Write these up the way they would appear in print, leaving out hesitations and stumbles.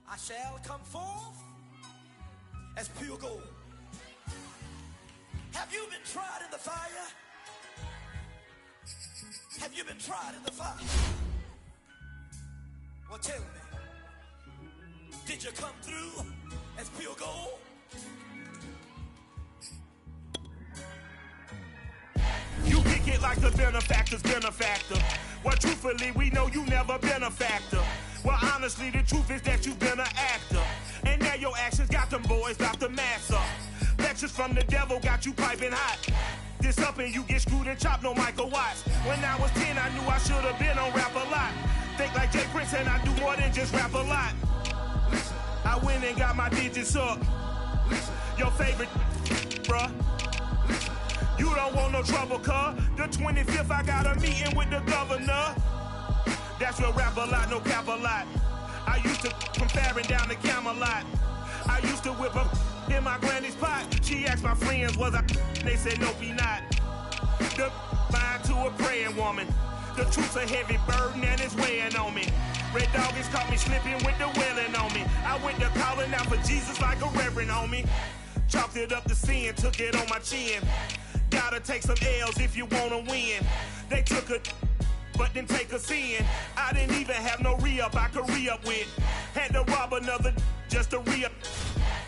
I shall come forth as pure gold. Have you been tried in the fire? Have you been tried in the fire? Well, tell me, did you come through as pure gold? You kick it like the benefactor's benefactor. Well, truthfully, we know you never been a factor. Well, honestly, the truth is that you've been an actor. And now your actions got them boys out the mess up. Lectures from the devil got you piping hot. This up and you get screwed and chopped, no Michael Watts. When I was 10, I knew I should have been on Rap a Lot. Think like Jay Prince and I do more than just rap a lot. I went and got my digits up. Your favorite, bruh. You don't want no trouble, cuz. The 25th, I got a meeting with the governor. That's real rap a lot, no cap a lot. I used to from Farron down to Camelot. I used to whip up in my granny's pot. She asked my friends, was I? They said, no, be not. The fine to a praying woman. The truth's a heavy burden and it's weighing on me. Red Doggies caught me slipping with the wailing on me. I went to calling out for Jesus like a reverend on me. Chalked it up to sin, took it on my chin. Gotta take some L's if you wanna win. They took a but didn't take a sin. I didn't even have no re-up I could re-up with. Had to rob another just to re-up.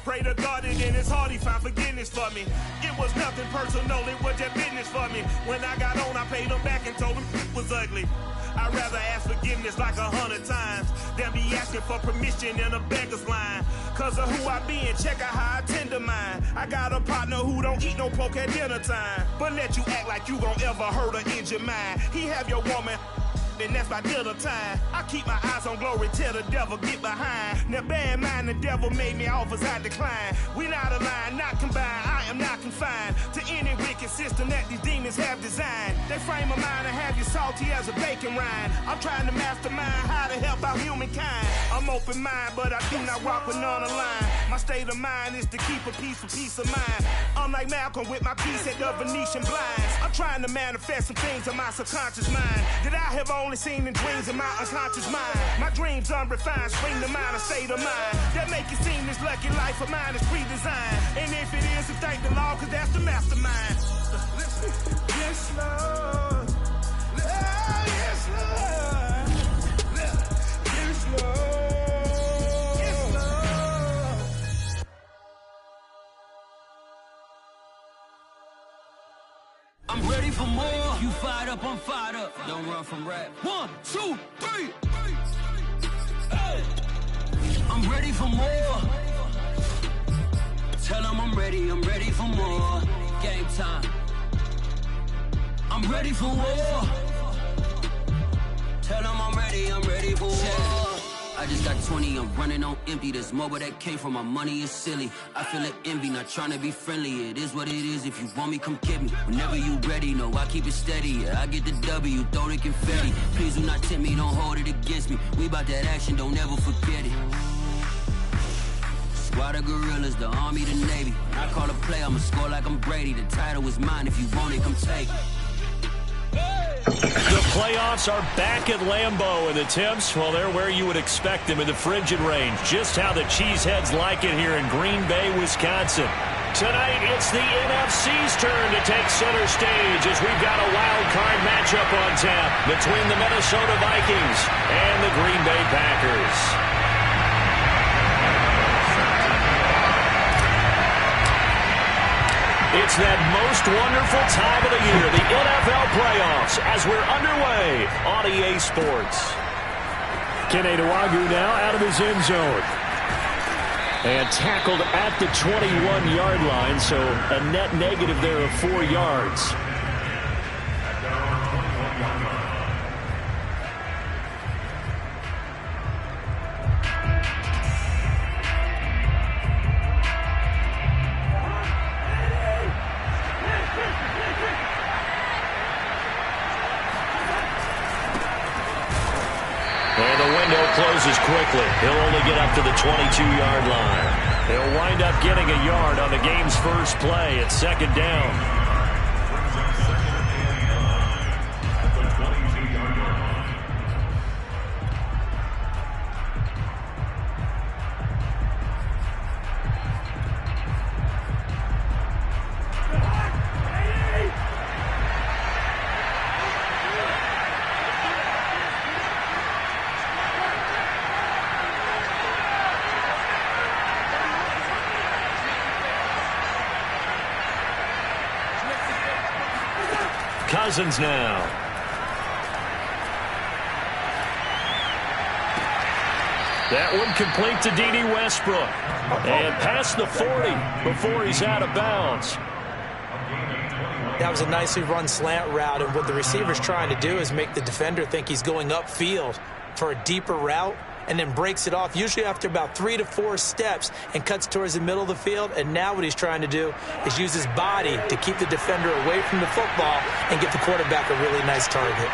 Pray to God and in his heart he found forgiveness for me. It was nothing personal, it was just business for me. When I got on, I paid him back and told him it was ugly. I'd rather ask forgiveness like 100 times than be asking for permission in a beggar's line. Cause of who I be and check out how I tender mine. I got a partner who don't eat no pork at dinner time, but let you act like you gon' ever hurt or injure mine. He have your woman, and that's by dinner time. I keep my eyes on glory till the devil get behind. Now bear in mind the devil made me offers I decline. We not aligned, not combined, I am not confined to any wicked system that these demons have designed. They frame a mind and have you salty as a bacon rind. I'm trying to mastermind how to help out humankind. I'm open mind, but I do not rock with none aligned. My state of mind is to keep a peace for peace of mind. Unlike Malcolm with my piece at the Venetian blinds. I'm trying to manifest some things in my subconscious mind that I have only seen in dreams in my unconscious mind. My dreams unrefined, spring to mind, a state of mind that make it seem this lucky life of mine is pre-designed. And if it is, then thank the Lord, cause that's the mastermind. Yes, Lord. Oh, yes, Lord. Yes, Lord. Yes, Lord. I'm ready for more. You fired up, I'm fired up. Don't run from rap. 1, 2, 3. Hey. I'm ready for more. Tell them I'm ready for more. Game time. I'm ready for war. Tell them I'm ready for war. I just got 20, I'm running on empty. There's more where that came from, my money is silly. I feel it envy, not trying to be friendly. It is what it is, if you want me, come get me. Whenever you ready, no, I keep it steady. Yeah, I get the W, throw the confetti. Please do not tempt me, don't hold it against me. We bout that action, don't ever forget it. Squad of gorillas, the army, the navy. When I call a play, I'ma score like I'm Brady. The title is mine, if you want it, come take it. The playoffs are back at Lambeau, and the temps, well, they're where you would expect them in the frigid range. Just how the Cheeseheads like it here in Green Bay, Wisconsin. Tonight, it's the NFC's turn to take center stage as we've got a wild card matchup on tap between the Minnesota Vikings and the Green Bay Packers. It's that most wonderful time of the year, the NFL playoffs, as we're underway on EA Sports. Kene Nwangwu now out of his end zone. And tackled at the 21-yard line, so a net negative there of 4 yards. Closes quickly. He'll only get up to the 22-yard line. He'll wind up getting a yard on the game's first play at second down. Cousins now. That one complete to D.D. Westbrook. And past the 40 before he's out of bounds. That was a nicely run slant route, and what the receiver's trying to do is make the defender think he's going upfield for a deeper route, and then breaks it off, usually after about 3 to 4 steps, and cuts towards the middle of the field. And now what he's trying to do is use his body to keep the defender away from the football and get the quarterback a really nice target.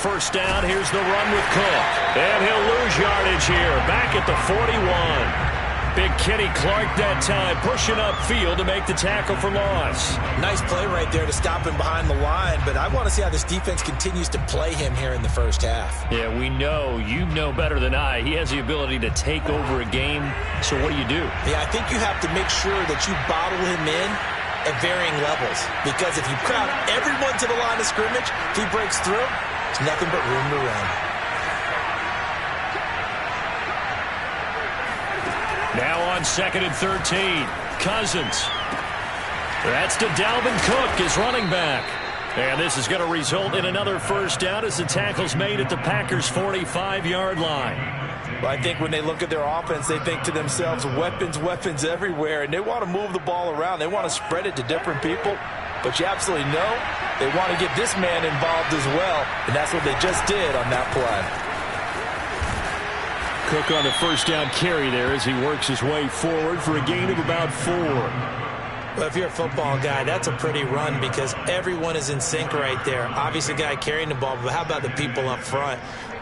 First down, here's the run with Cook. And he'll lose yardage here, back at the 41. Big Kenny Clark that time, pushing upfield to make the tackle for loss. Nice play right there to stop him behind the line, but I want to see how this defense continues to play him here in the first half. Yeah, we know, you know better than I, he has the ability to take over a game, so what do you do? Yeah, I think you have to make sure that you bottle him in at varying levels, because if you crowd everyone to the line of scrimmage, if he breaks through, it's nothing but room to run. Now on 2nd and 13, Cousins. That's to Dalvin Cook, his running back. And this is going to result in another first down as the tackle's made at the Packers' 45-yard line. Well, I think when they look at their offense, they think to themselves, weapons, weapons everywhere, and they want to move the ball around. They want to spread it to different people. But you absolutely know they want to get this man involved as well, and that's what they just did on that play. Cook on the first down carry there as he works his way forward for a gain of about 4. Well, if you're a football guy, that's a pretty run because everyone is in sync right there. Obviously, the guy carrying the ball, but how about the people up front?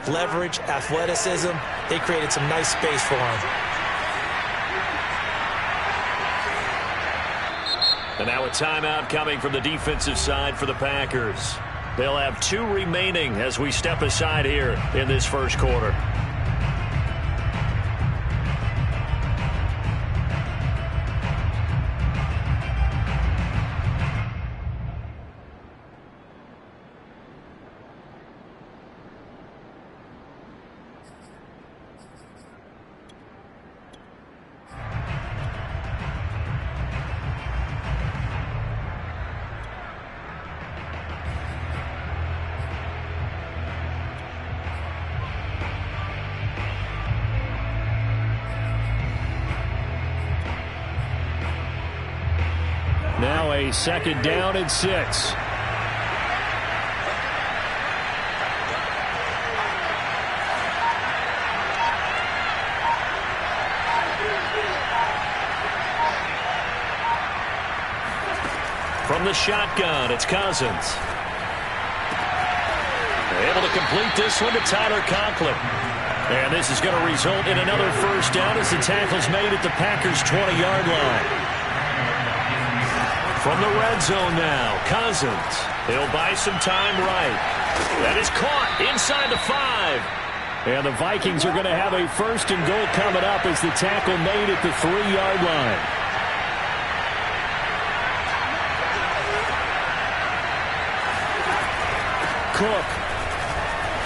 Leverage, athleticism, they created some nice space for him. And now a timeout coming from the defensive side for the Packers. They'll have 2 remaining as we step aside here in this first quarter. Now a 2nd down and 6. From the shotgun, it's Cousins. Able to complete this one to Tyler Conklin. And this is going to result in another first down as the tackle's made at the Packers' 20-yard line. From the red zone now, Cousins. He'll buy some time right. That is caught inside the 5. And the Vikings are going to have a 1st and goal coming up as the tackle made at the 3-yard line. Cook.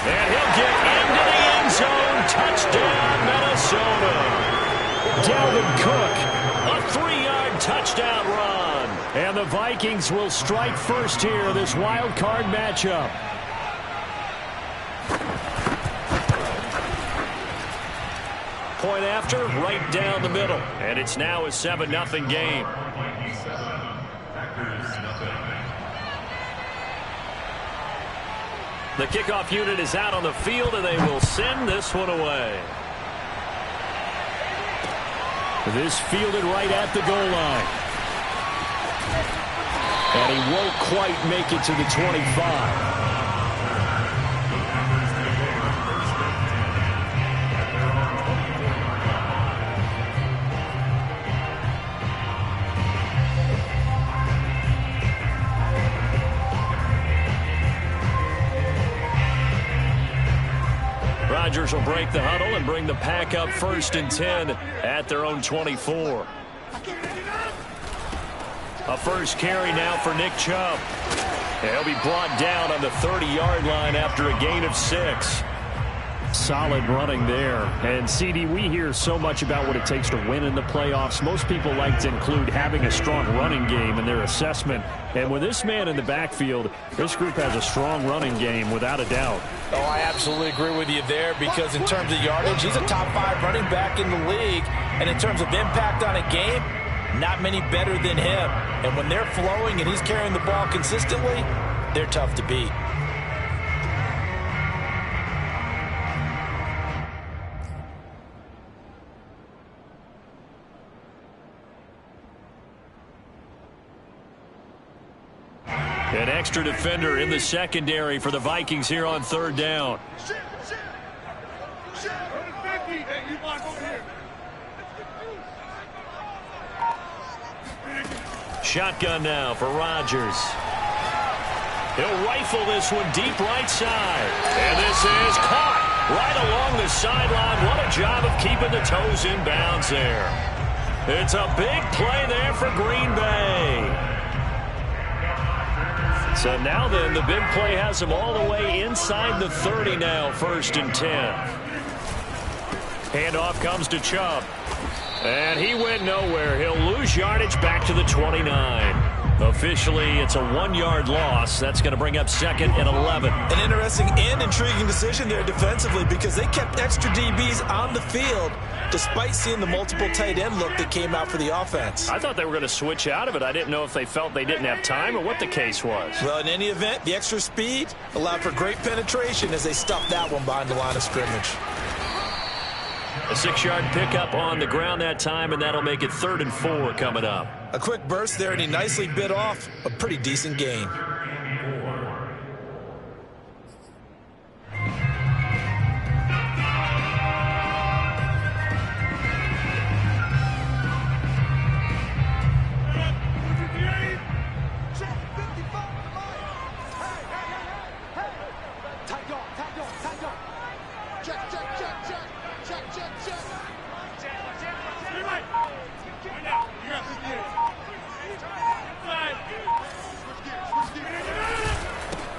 And he'll get into the end zone. Touchdown, Minnesota. Dalvin Cook, a 3-yard touchdown run. And the Vikings will strike first here, this wild card matchup. Point after, right down the middle. And it's now a 7-0 game. The kickoff unit is out on the field, and they will send this one away. This fielded right at the goal line. And he won't quite make it to the 25. Rodgers will break the huddle and bring the pack up 1st and 10 at their own 24. A first carry now for Nick Chubb. And he'll be brought down on the 30-yard line after a gain of 6. Solid running there. And, CD, we hear so much about what it takes to win in the playoffs. Most people like to include having a strong running game in their assessment. And with this man in the backfield, this group has a strong running game without a doubt. Oh, I absolutely agree with you there, because in terms of yardage, he's a top 5 running back in the league. And in terms of impact on a game, not many better than him. And when they're flowing and he's carrying the ball consistently, they're tough to beat. An extra defender in the secondary for the Vikings here on 3rd down. Shotgun now for Rodgers. He'll rifle this one deep right side. And this is caught right along the sideline. What a job of keeping the toes in bounds there. It's a big play there for Green Bay. So now then, the big play has him all the way inside the 30 now, 1st and 10. Handoff comes to Chubb. And he went nowhere. He'll lose yardage back to the 29. Officially, it's a 1-yard loss. That's going to bring up 2nd and 11. An interesting and intriguing decision there defensively, because they kept extra DBs on the field despite seeing the multiple tight end look that came out for the offense. I thought they were going to switch out of it. I didn't know if they felt they didn't have time or what the case was. Well, in any event, the extra speed allowed for great penetration as they stuffed that one behind the line of scrimmage. A 6-yard pickup on the ground that time, and that'll make it 3rd and 4 coming up. A quick burst there, and he nicely bit off a pretty decent gain.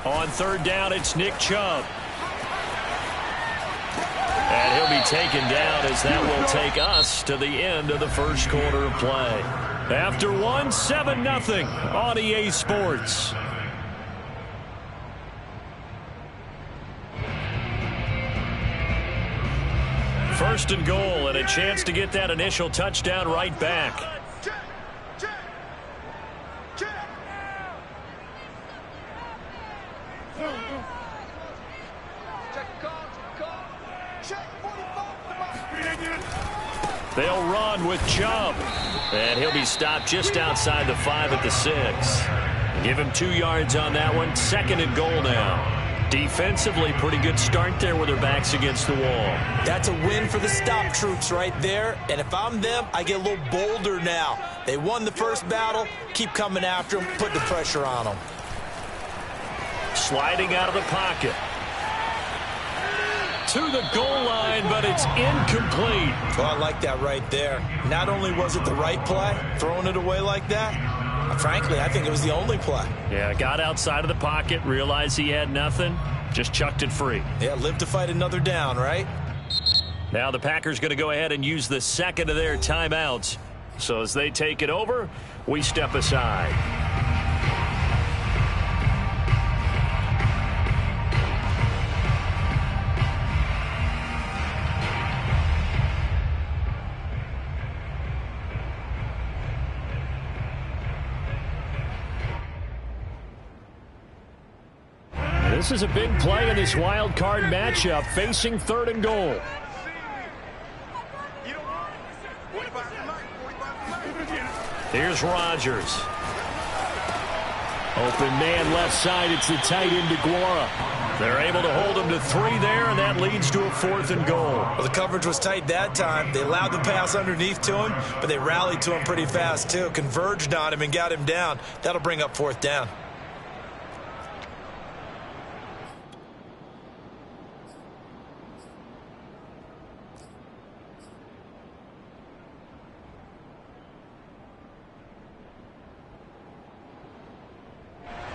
On 3rd down, it's Nick Chubb. And he'll be taken down as that will take us to the end of the 1st quarter of play. After 1, 7-0 on EA Sports. First and goal, and a chance to get that initial touchdown right back. They'll run with Chubb. And he'll be stopped just outside the 5 at the 6. Give him 2 yards on that one. 2nd and goal now. Defensively, pretty good start there with their backs against the wall. That's a win for the stop troops right there. And if I'm them, I get a little bolder now. They won the first battle. Keep coming after them. Put the pressure on them. Sliding out of the pocket. To the goal line, but it's incomplete. Oh, I like that right there. Not only was it the right play, throwing it away like that, frankly, I think it was the only play. Yeah, got outside of the pocket, realized he had nothing, just chucked it free. Yeah, live to fight another down, right? Now the Packers going to go ahead and use the 2nd of their timeouts. So as they take it over, we step aside. This is a big play in this wild card matchup, facing 3rd and goal. Here's Rodgers. Open man left side. It's the tight end DeGuara. They're able to hold him to 3 there, and that leads to a 4th and goal. Well, the coverage was tight that time. They allowed the pass underneath to him, but they rallied to him pretty fast, too. Converged on him and got him down. That'll bring up 4th down.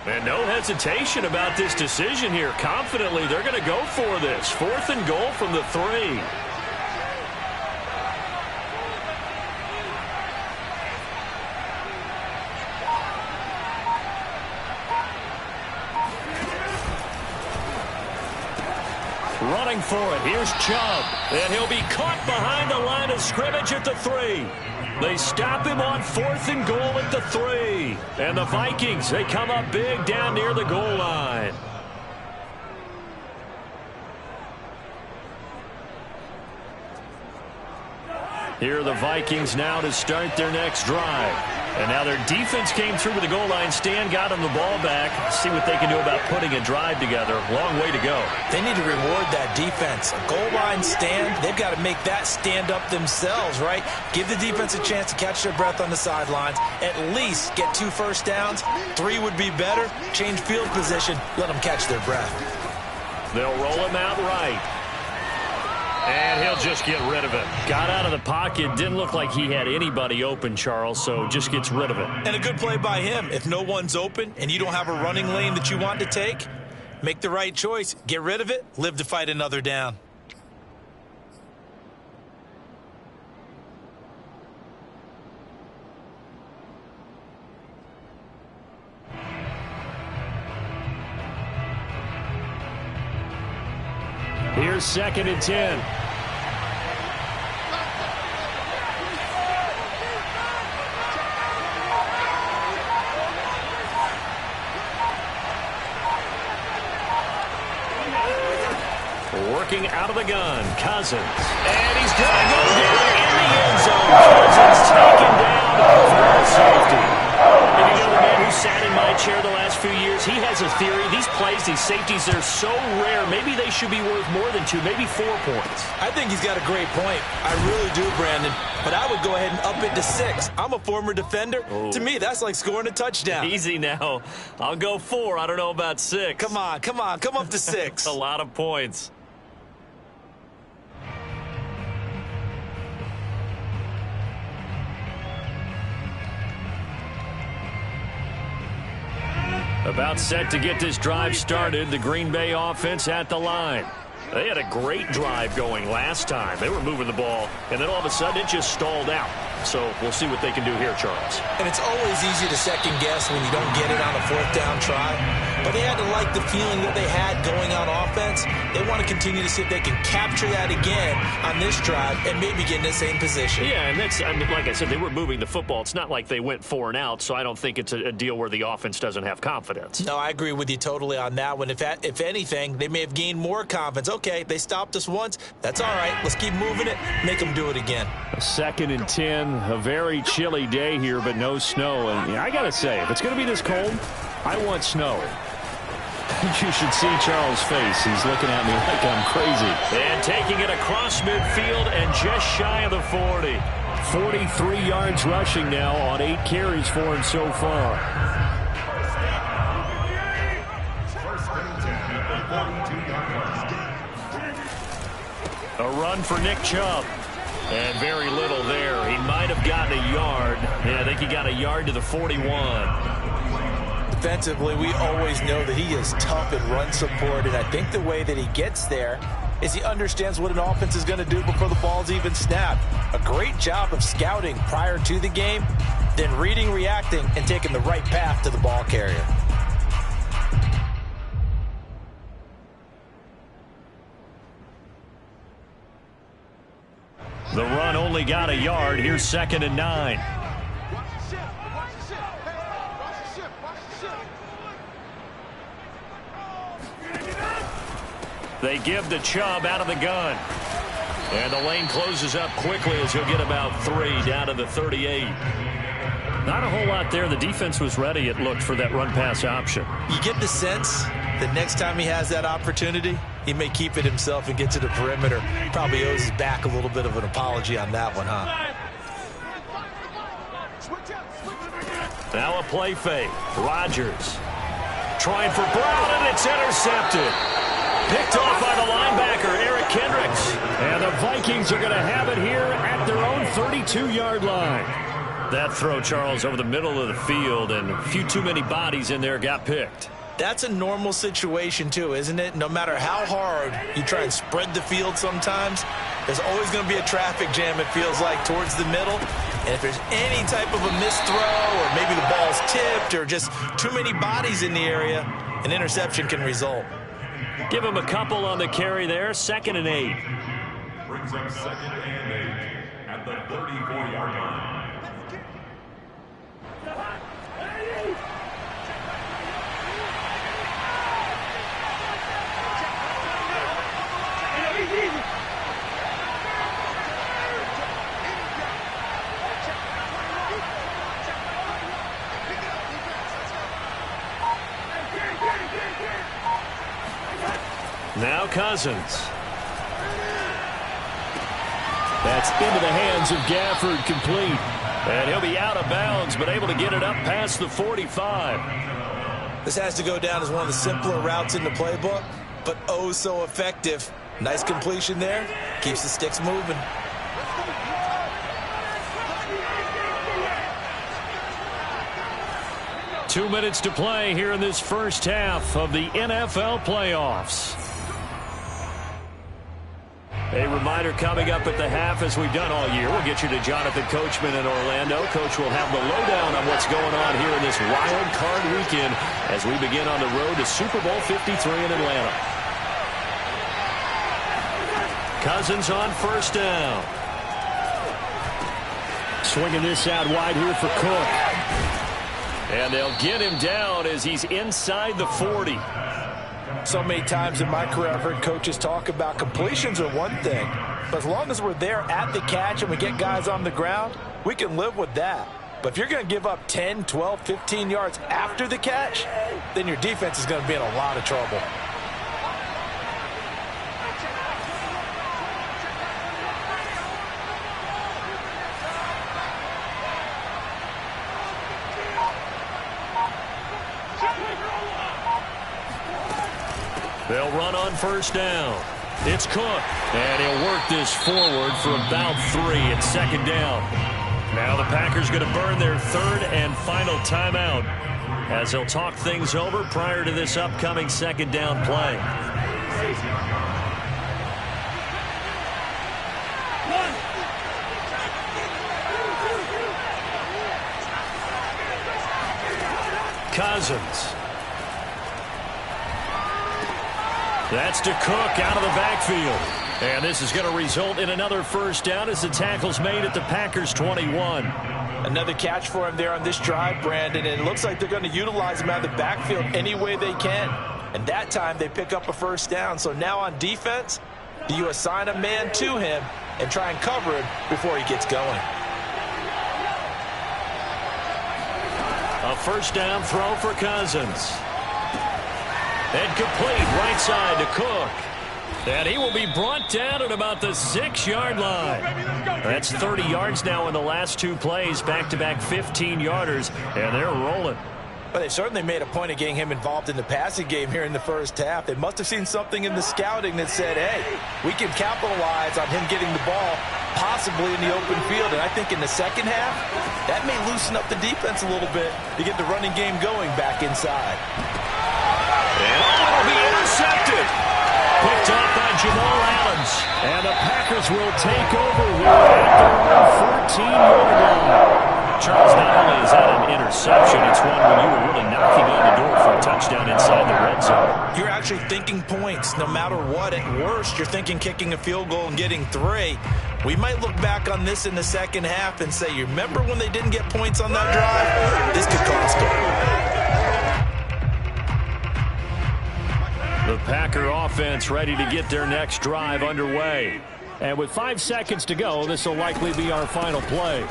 And no hesitation about this decision here. Confidently, they're going to go for this. 4th and goal from the 3. Running for it. Here's Chubb. And he'll be caught behind the line of scrimmage at the 3. They stop him on 4th and goal at the 3. And the Vikings, they come up big down near the goal line. Here are the Vikings now to start their next drive. And now their defense came through with the goal line stand, got them the ball back. See what they can do about putting a drive together. Long way to go. They need to reward that defense. A goal line stand, they've got to make that stand up themselves, right? Give the defense a chance to catch their breath on the sidelines. At least get 2 first downs. 3 would be better. Change field position. Let them catch their breath. They'll roll him out right. And he'll just get rid of it. Got out of the pocket. Didn't look like he had anybody open, Charles, so just gets rid of it. And a good play by him. If no one's open and you don't have a running lane that you want to take, make the right choice. Get rid of it. Live to fight another down. Here's 2nd and 10. Working out of the gun, Cousins. And he's going to go down in the end zone. Cousins taken down for safety. And you know the man who sat in my chair the last few years, he has a theory. These plays, these safeties, they're so rare. Maybe they should be worth more than 2, maybe 4 points. I think he's got a great point. I really do, Brandon. But I would go ahead and up it to 6. I'm a former defender. Oh. To me, that's like scoring a touchdown. Easy now. I'll go 4. I don't know about 6. Come on. Come up to 6. A lot of points. About set to get this drive started. The Green Bay offense at the line. They had a great drive going last time. They were moving the ball, and then all of a sudden it just stalled out. So we'll see what they can do here, Charles. And it's always easy to second guess when you don't get it on a 4th down try. But they had to like the feeling that they had going on offense. They want to continue to see if they can capture that again on this drive and maybe get in the same position. Yeah, and that's, I mean, like I said, they were moving the football. It's not like they went 4 and out, so I don't think it's a deal where the offense doesn't have confidence. No, I agree with you totally on that one. If anything, they may have gained more confidence. Okay, they stopped us once. That's all right. Let's keep moving it. Make them do it again. 2nd and 10. A very chilly day here, but no snow. And I got to say, if it's going to be this cold, I want snow. You should see Charles' face. He's looking at me like I'm crazy. And taking it across midfield and just shy of the 40. 43 yards rushing now on 8 carries for him so far. A run for Nick Chubb. And very little there. He might have gotten a yard. Yeah, I think he got a yard to the 41. Defensively, we always know that he is tough in run support, and I think the way that he gets there is he understands what an offense is going to do before the ball's even snapped. A great job of scouting prior to the game, then reading, reacting, and taking the right path to the ball carrier. The run only got a yard. Here's 2nd and 9. They give to Chubb out of the gun. And the lane closes up quickly as he'll get about 3 down to the 38. Not a whole lot there. The defense was ready, it looked, for that run-pass option. You get the sense that next time he has that opportunity, he may keep it himself and get to the perimeter. Probably owes his back a little bit of an apology on that one, huh? Now a play fake. Rodgers trying for Brown, and it's intercepted. Picked off by the linebacker, Eric Kendricks. And the Vikings are going to have it here at their own 32-yard line. That throw, Charles, over the middle of the field, and a few too many bodies in there got picked. That's a normal situation, too, isn't it? No matter how hard you try and spread the field sometimes, there's always going to be a traffic jam, it feels like, towards the middle. And if there's any type of a missed throw or maybe the ball's tipped or just too many bodies in the area, an interception can result. Give him a couple on the carry there, 2nd and 8. Brings up 2nd and 8 at the 34-yard line. Now Cousins. That's into the hands of Gafford, complete. And he'll be out of bounds, but able to get it up past the 45. This has to go down as one of the simpler routes in the playbook, but oh so effective. Nice completion there. Keeps the sticks moving. Two minutes to play here in this first half of the NFL playoffs. A reminder coming up at the half, as we've done all year. We'll get you to Jonathan Coachman in Orlando. Coach will have the lowdown on what's going on here in this wild card weekend as we begin on the road to Super Bowl 53 in Atlanta. Cousins on first down. Swinging this out wide here for Cook. And they'll get him down as he's inside the 40. So many times in my career I've heard coaches talk about completions are one thing, but as long as we're there at the catch and we get guys on the ground, we can live with that. But if you're going to give up 10, 12, 15 yards after the catch, then your defense is going to be in a lot of trouble. They'll run on first down. It's Cook, and he'll work this forward for about 3 at 2nd down. Now the Packers going to burn their 3rd and final timeout as they'll talk things over prior to this upcoming 2nd down play. Cousins. That's to Cook out of the backfield. And this is going to result in another first down as the tackle's made at the Packers' 21. Another catch for him there on this drive, Brandon, and it looks like they're going to utilize him out of the backfield any way they can. And that time they pick up a first down. So now on defense, do you assign a man to him and try and cover him before he gets going? A first down throw for Cousins. And complete right side to Cook. And he will be brought down at about the 6-yard line. That's 30 yards now in the last 2 plays, back-to-back 15-yarders, and they're rolling. But they certainly made a point of getting him involved in the passing game here in the first half. They must have seen something in the scouting that said, hey, we can capitalize on him getting the ball possibly in the open field. And I think in the second half, that may loosen up the defense a little bit to get the running game going back inside. And it'll be intercepted. Picked off by Jamal Adams. And the Packers will take over here at their 14-yard line. Charles, not only is that an interception, it's one when you were really knocking on the door for a touchdown inside the red zone. You're actually thinking points no matter what. At worst, you're thinking kicking a field goal and getting 3. We might look back on this in the second half and say, you remember when they didn't get points on that drive? This could cost them. The Packer offense ready to get their next drive underway. And with 5 seconds to go, this will likely be our final play.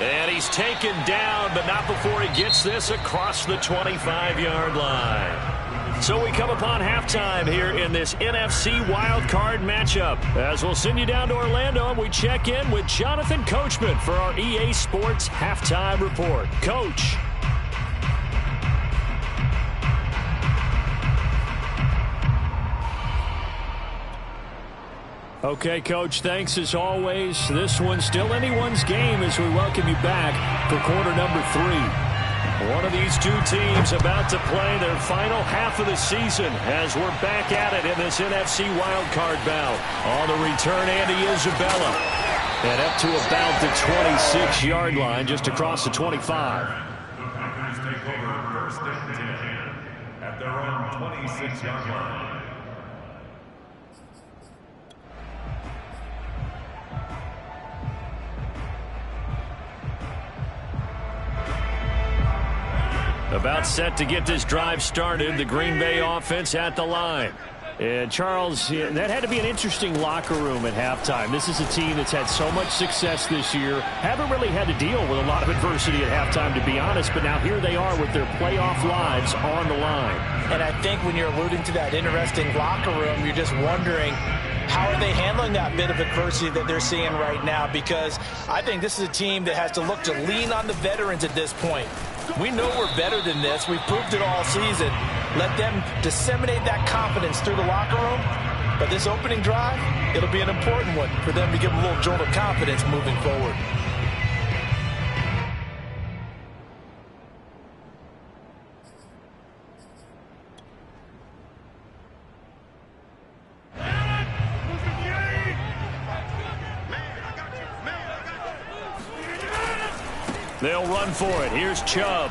And he's taken down, but not before he gets this across the 25-yard line. So we come upon halftime here in this NFC wildcard matchup. As we'll send you down to Orlando, and we check in with Jonathan Coachman for our EA Sports Halftime Report. Coach. Okay, Coach, thanks as always. This one's still anyone's game as we welcome you back for quarter number 3. One of these two teams about to play their final half of the season as we're back at it in this NFC wildcard bout. On the return, Andy Isabella. And up to about the 26-yard line, just across the 25. The Packers take over first and 10 at their own 26-yard line. About set to get this drive started. The Green Bay offense at the line. And Charles, that had to be an interesting locker room at halftime. This is a team that's had so much success this year. Haven't really had to deal with a lot of adversity at halftime, to be honest. But now here they are with their playoff lives on the line. And I think when you're alluding to that interesting locker room, you're just wondering, how are they handling that bit of adversity that they're seeing right now? Because I think this is a team that has to look to lean on the veterans at this point. We know we're better than this. We've proved it all season. Let them disseminate that confidence through the locker room. But this opening drive, it'll be an important one for them to give them a little jolt of confidence moving forward. They'll run for it. Here's Chubb.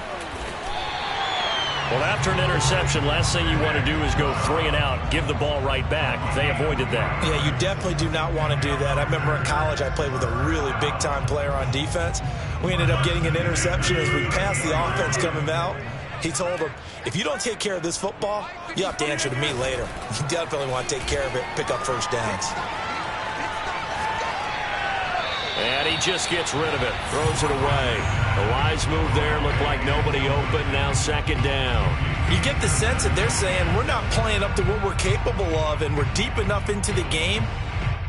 Well, after an interception, last thing you want to do is go 3 and out, give the ball right back. They avoided that. Yeah, you definitely do not want to do that. I remember in college I played with a really big-time player on defense. We ended up getting an interception as we passed the offense coming out. He told him, if you don't take care of this football, you'll have to answer to me later. You definitely want to take care of it, pick up first downs. And he just gets rid of it, throws it away. The wise move there, looked like nobody open, now second down. You get the sense that they're saying we're not playing up to what we're capable of, and we're deep enough into the game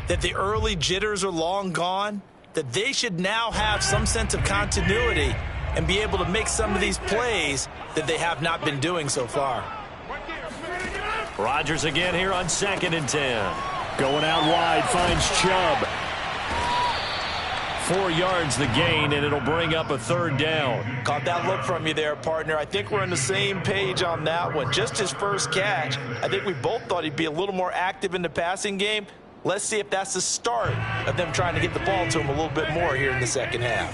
that the early jitters are long gone, that they should now have some sense of continuity and be able to make some of these plays that they have not been doing so far. Rodgers again here on 2nd and 10. Going out wide, finds Chubb. 4 yards the gain, and it'll bring up a 3rd down. Caught that look from you there, partner. I think we're on the same page on that one. Just his first catch. I think we both thought he'd be a little more active in the passing game. Let's see if that's the start of them trying to get the ball to him a little bit more here in the second half.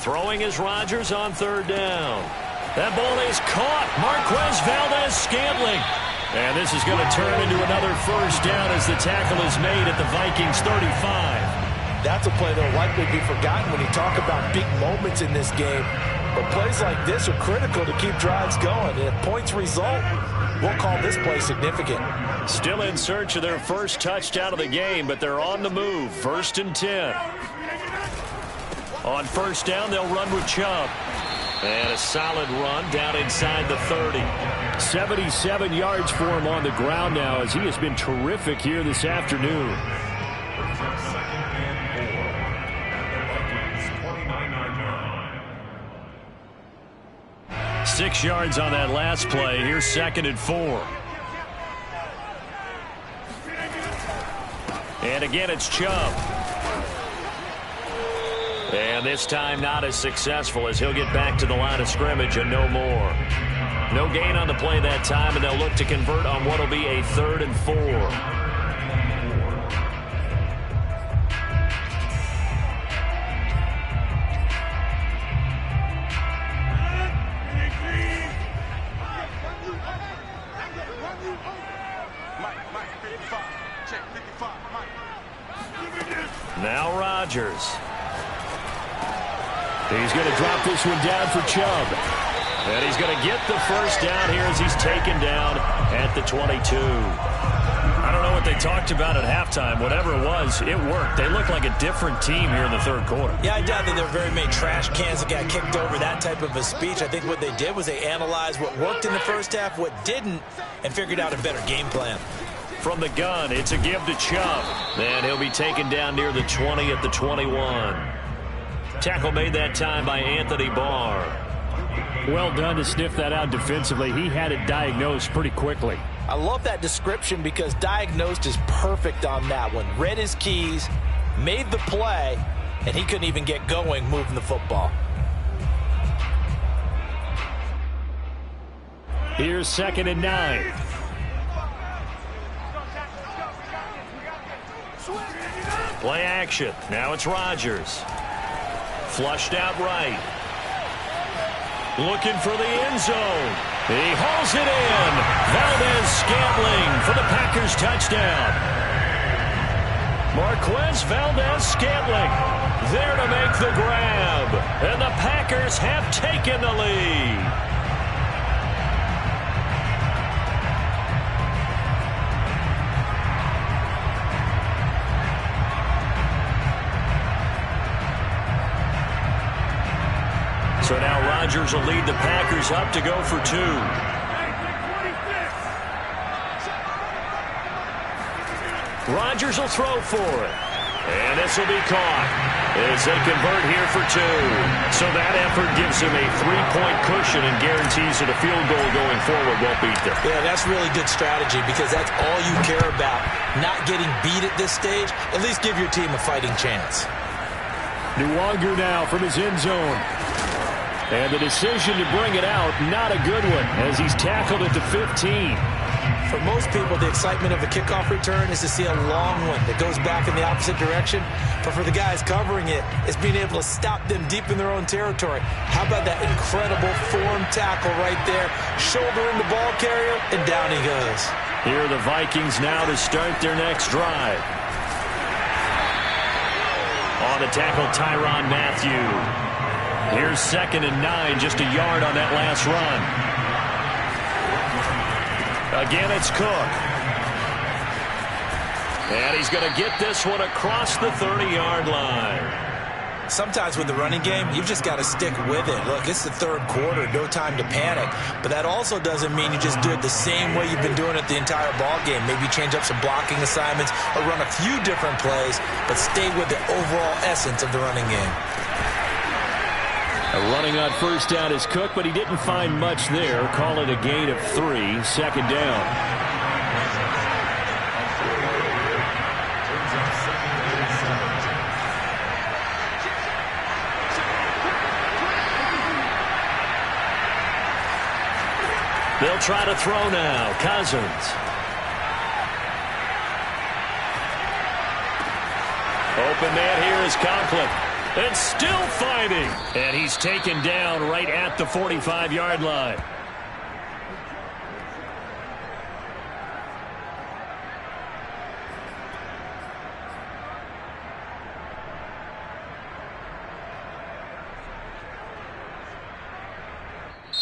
Throwing is Rodgers on 3rd down. That ball is caught. Marquez Valdes-Scantling. And this is going to turn into another first down as the tackle is made at the Vikings 35. That's a play that will likely be forgotten when you talk about big moments in this game. But plays like this are critical to keep drives going. And if points result, we'll call this play significant. Still in search of their first touchdown of the game, but they're on the move. 1st and 10. On 1st down, they'll run with Chubb. And a solid run down inside the 30. 77 yards for him on the ground now as he has been terrific here this afternoon. 6 yards on that last play. Here's 2nd and 4. And again, it's Chubb. And this time not as successful as he'll get back to the line of scrimmage and no more. No gain on the play that time, and they'll look to convert on what will be a 3rd and 4. Now Rodgers. He's going to drop this one down for Chubb. And he's going to get the first down here as he's taken down at the 22. I don't know what they talked about at halftime. Whatever it was, it worked. They look like a different team here in the 3rd quarter. Yeah, I doubt that there were very many trash cans that got kicked over, that type of a speech. I think what they did was they analyzed what worked in the first half, what didn't, and figured out a better game plan. From the gun, it's a give to Chubb. And he'll be taken down near the 20 at the 21. Tackle made that time by Anthony Barr. Well done to sniff that out defensively. He had it diagnosed pretty quickly. I love that description because diagnosed is perfect on that one. Read his keys, made the play, and he couldn't even get going moving the football. Here's 2nd and 9. Play action. Now it's Rodgers. Flushed out right. Looking for the end zone. He hauls it in. Valdez-Scantling for the Packers touchdown. Marquez Valdez-Scantling there to make the grab. And the Packers have taken the lead. So now Rodgers will lead the Packers up to go for 2. Rodgers will throw for it. And this will be caught as they convert here for 2. So that effort gives him a 3-point cushion and guarantees that a field goal going forward won't beat them. Yeah, that's really good strategy because that's all you care about. Not getting beat at this stage. At least give your team a fighting chance. Nwangu now from his end zone. And the decision to bring it out, not a good one, as he's tackled at the 15. For most people, the excitement of a kickoff return is to see a long one that goes back in the opposite direction. But for the guys covering it, it's being able to stop them deep in their own territory. How about that incredible form tackle right there? Shouldering the ball carrier, and down he goes. Here are the Vikings now to start their next drive. On the tackle, Tyrann Mathieu. Here's 2nd and 9, just a yard on that last run. Again, it's Cook. And he's going to get this one across the 30-yard line. Sometimes with the running game, you've just got to stick with it. Look, it's the 3rd quarter, no time to panic. But that also doesn't mean you just do it the same way you've been doing it the entire ball game. Maybe change up some blocking assignments or run a few different plays, but stay with the overall essence of the running game. Running on first down is Cook, but he didn't find much there. Call it a gain of 3, 2nd down. They'll try to throw now. Cousins. Open man here is Conklin. And still fighting. And he's taken down right at the 45-yard line.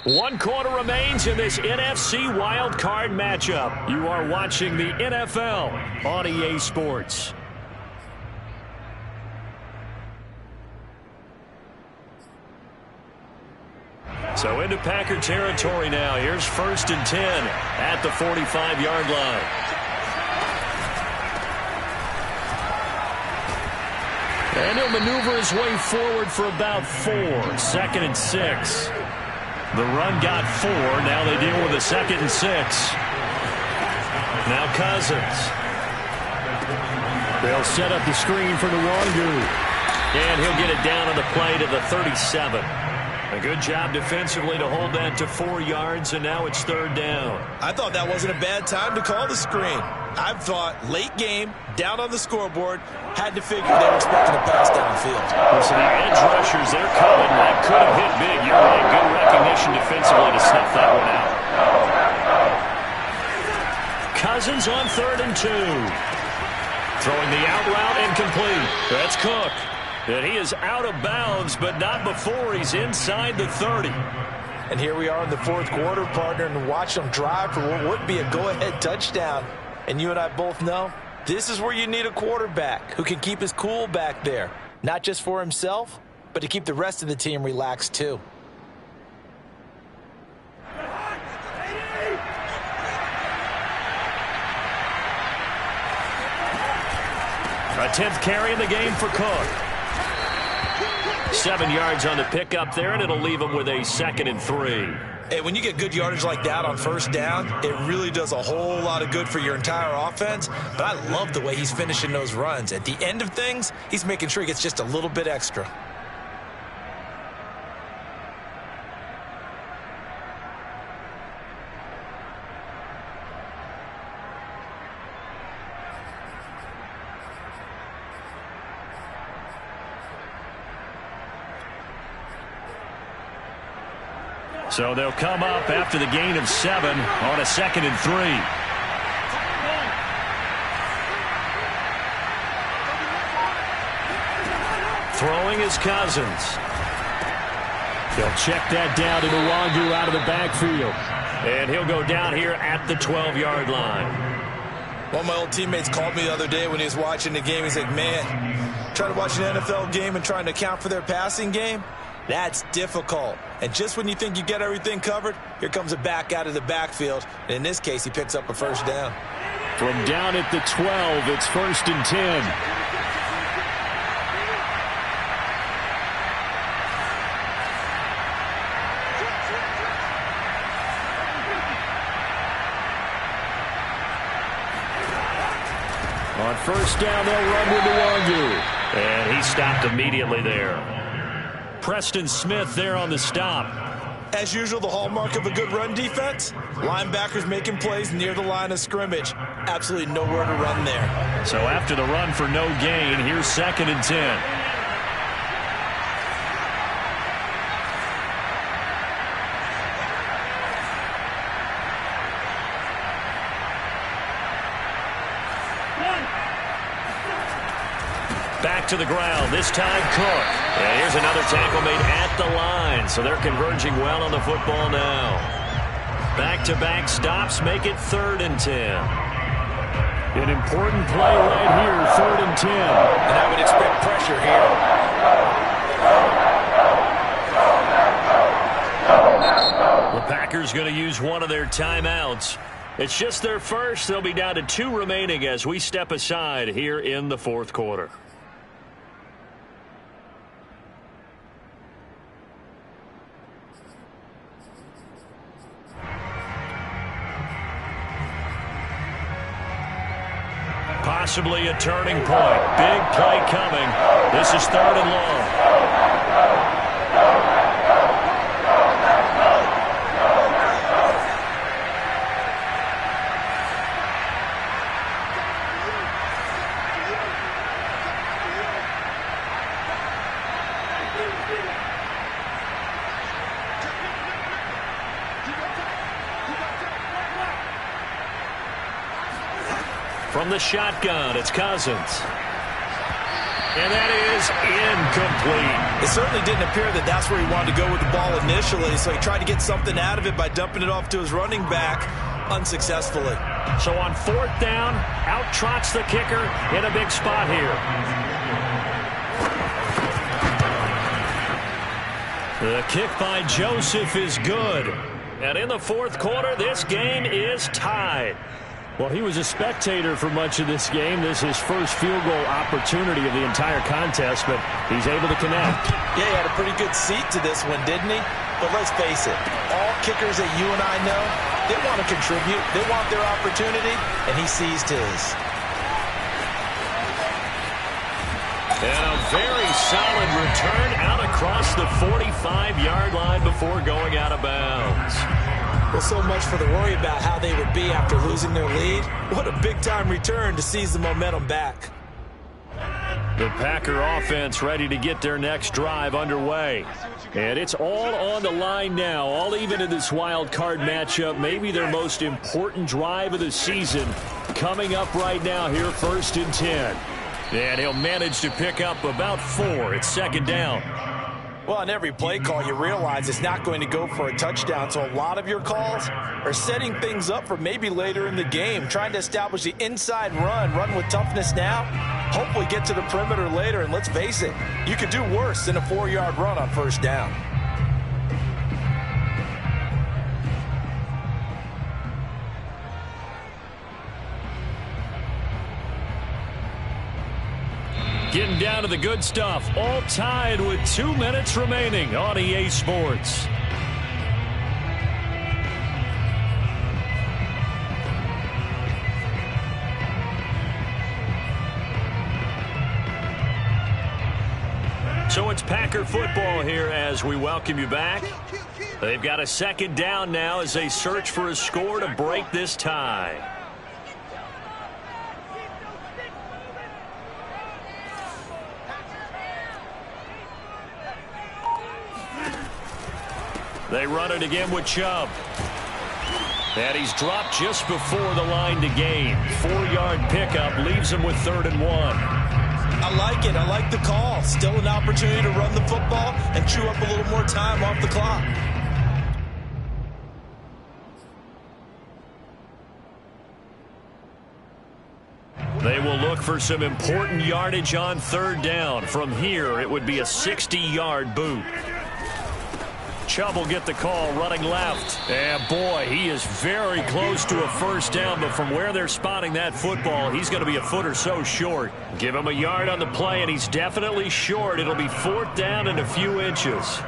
One quarter remains in this NFC Wild Card matchup. You are watching the NFL on EA Sports. So into Packer territory now. Here's 1st and 10 at the 45-yard line. And he'll maneuver his way forward for about 4. 2nd and 6. The run got 4. Now they deal with a 2nd and 6. Now Cousins. They'll set up the screen for Nwangu. And he'll get it down on the play to the 37. A good job defensively to hold that to 4 yards, and now it's 3rd down. I thought that wasn't a bad time to call the screen. I thought late game, down on the scoreboard, had to figure they were expecting a pass downfield. So the edge rushers, they're coming. That could have hit big. You're right. Good recognition defensively to snuff that one out. Cousins on 3rd and 2. Throwing the out route incomplete. That's Cook. And he is out of bounds, but not before he's inside the 30. And here we are in the 4th quarter, partner, and watch them drive for what would be a go-ahead touchdown. And you and I both know this is where you need a quarterback who can keep his cool back there. Not just for himself, but to keep the rest of the team relaxed too. A 10th carry in the game for Cook. 7 yards on the pickup there, and it'll leave him with a 2nd and 3. Hey, when you get good yardage like that on first down, it really does a whole lot of good for your entire offense. But I love the way he's finishing those runs. At the end of things, he's making sure he gets just a little bit extra. So they'll come up after the gain of 7 on a 2nd and 3. Throwing is Cousins. They'll check that down to Nwangu out of the backfield. And he'll go down here at the 12-yard line. One of my old teammates called me the other day when he was watching the game. He's like, man, trying to watch an NFL game and trying to account for their passing game? That's difficult. And just when you think you get everything covered, here comes a back out of the backfield. And in this case, he picks up a first down. From down at the 12, it's 1st and 10. On first down, they'll run with Nwangu. And he stopped immediately there. Preston Smith there on the stop. As usual, the hallmark of a good run defense, linebackers making plays near the line of scrimmage. Absolutely nowhere to run there. So after the run for no gain, here's 2nd and 10. Back to the ground, this time Cook. And here's another tackle made at the line, so they're converging well on the football now. Back-to-back stops make it 3rd and 10. An important play right here, 3rd and 10. And I would expect pressure here. The Packers going to use one of their timeouts. It's just their first. They'll be down to 2 remaining as we step aside here in the 4th quarter. Possibly a turning point. Big play coming. This is 3rd and long. From the shotgun, it's Cousins. And that is incomplete. It certainly didn't appear that that's where he wanted to go with the ball initially, so he tried to get something out of it by dumping it off to his running back unsuccessfully. So on 4th down, out trots the kicker in a big spot here. The kick by Joseph is good. And in the 4th quarter, this game is tied. Well, he was a spectator for much of this game. This is his first field goal opportunity of the entire contest, but he's able to connect. Yeah, he had a pretty good seat to this one, didn't he? But let's face it, all kickers that you and I know, they want to contribute. They want their opportunity, and he seized his. And a very solid return out across the 45-yard line before going out of bounds. Well, so much for the worry about how they would be after losing their lead. What a big-time return to seize the momentum back. The Packer offense ready to get their next drive underway. And it's all on the line now, all even in this wild card matchup. Maybe their most important drive of the season coming up right now here, 1st and 10. And he'll manage to pick up about 4. It's 2nd down. Well, on every play call, you realize it's not going to go for a touchdown. So a lot of your calls are setting things up for maybe later in the game, trying to establish the inside run with toughness now, hopefully get to the perimeter later. And let's face it, you could do worse than a 4-yard run on 1st down. Getting down to the good stuff, all tied with 2 minutes remaining on EA Sports. it's Packer football here as we welcome you back. They've got a second down now as they search for a score to break this tie. They run it again with Chubb. And he's dropped just before the line to gain. 4-yard pickup leaves him with 3rd and 1. I like it. I like the call. Still an opportunity to run the football and chew up a little more time off the clock. They will look for some important yardage on 3rd down. From here, it would be a 60-yard boot. Chubb will get the call running left. And boy, he is very close to a 1st down, but from where they're spotting that football, he's going to be a foot or so short. Give him a yard on the play, and he's definitely short. It'll be 4th down and a few inches.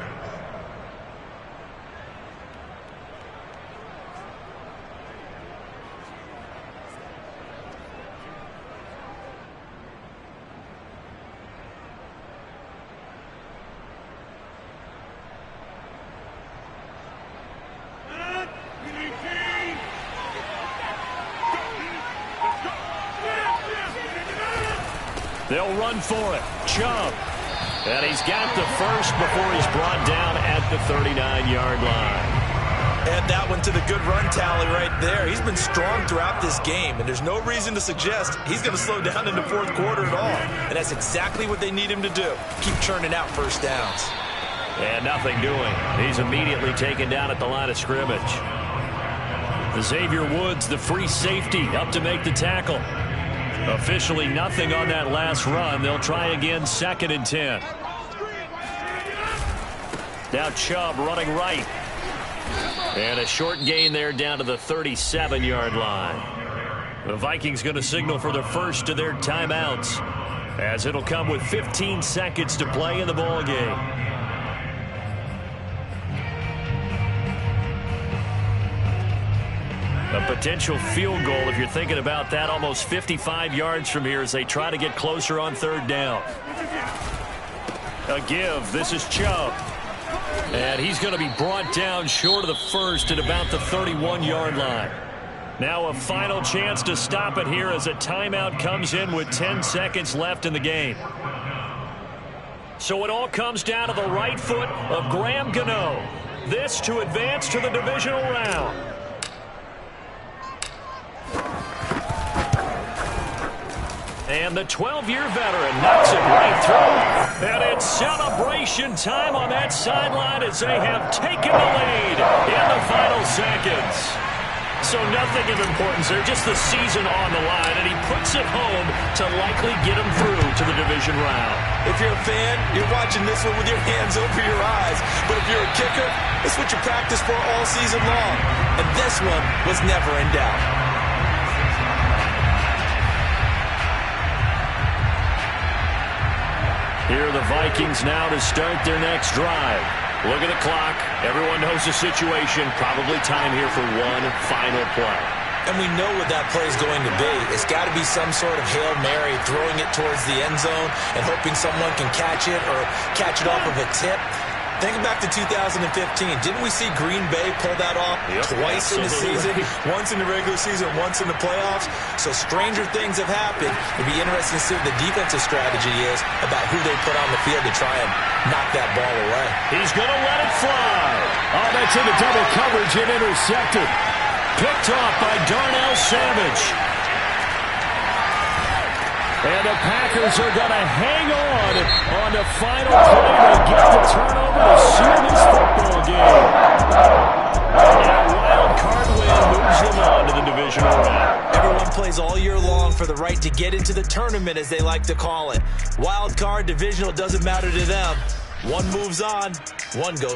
They'll run for it. Chubb. And he's got the first before he's brought down at the 39-yard line. Add that one to the good run tally right there. He's been strong throughout this game, and there's no reason to suggest he's going to slow down in the 4th quarter at all. And that's exactly what they need him to do. Keep churning out 1st downs. And nothing doing. He's immediately taken down at the line of scrimmage. Xavier Woods, the free safety, up to make the tackle. Officially nothing on that last run. They'll try again, 2nd and 10. Now Chubb running right. And a short gain there down to the 37-yard line. The Vikings going to signal for the first of their timeouts, as it'll come with 15 seconds to play in the ball game. A potential field goal, if you're thinking about that, almost 55 yards from here as they try to get closer on 3rd down. A give. This is Chubb. And he's going to be brought down short of the first at about the 31-yard line. Now a final chance to stop it here as a timeout comes in with 10 seconds left in the game. So it all comes down to the right foot of Graham Gano. This to advance to the divisional round. And the 12-year veteran knocks it right through. And it's celebration time on that sideline as they have taken the lead in the final seconds. So nothing of importance there, just the season on the line, and he puts it home to likely get him through to the division round. If you're a fan, you're watching this one with your hands over your eyes. But if you're a kicker, it's what you practice for all season long. And this one was never in doubt. Here are the Vikings now to start their next drive. Look at the clock. Everyone knows the situation. Probably time here for one final play. And we know what that play is going to be. It's got to be some sort of Hail Mary, throwing it towards the end zone and hoping someone can catch it or catch it off of a tip. Think back to 2015. Didn't we see Green Bay pull that off twice in the season? Once in the regular season, once in the playoffs. So stranger things have happened. It'd be interesting to see what the defensive strategy is about who they put on the field to try and knock that ball away. He's going to let it fly. Oh, that's into double coverage and intercepted. Picked off by Darnell Savage. And the Packers are going to hang on the final play to get the turnover to seal this football game. And a wild card win moves them on to the divisional round. Everyone plays all year long for the right to get into the tournament, as they like to call it. Wild card, divisional, doesn't matter to them. One moves on, one goes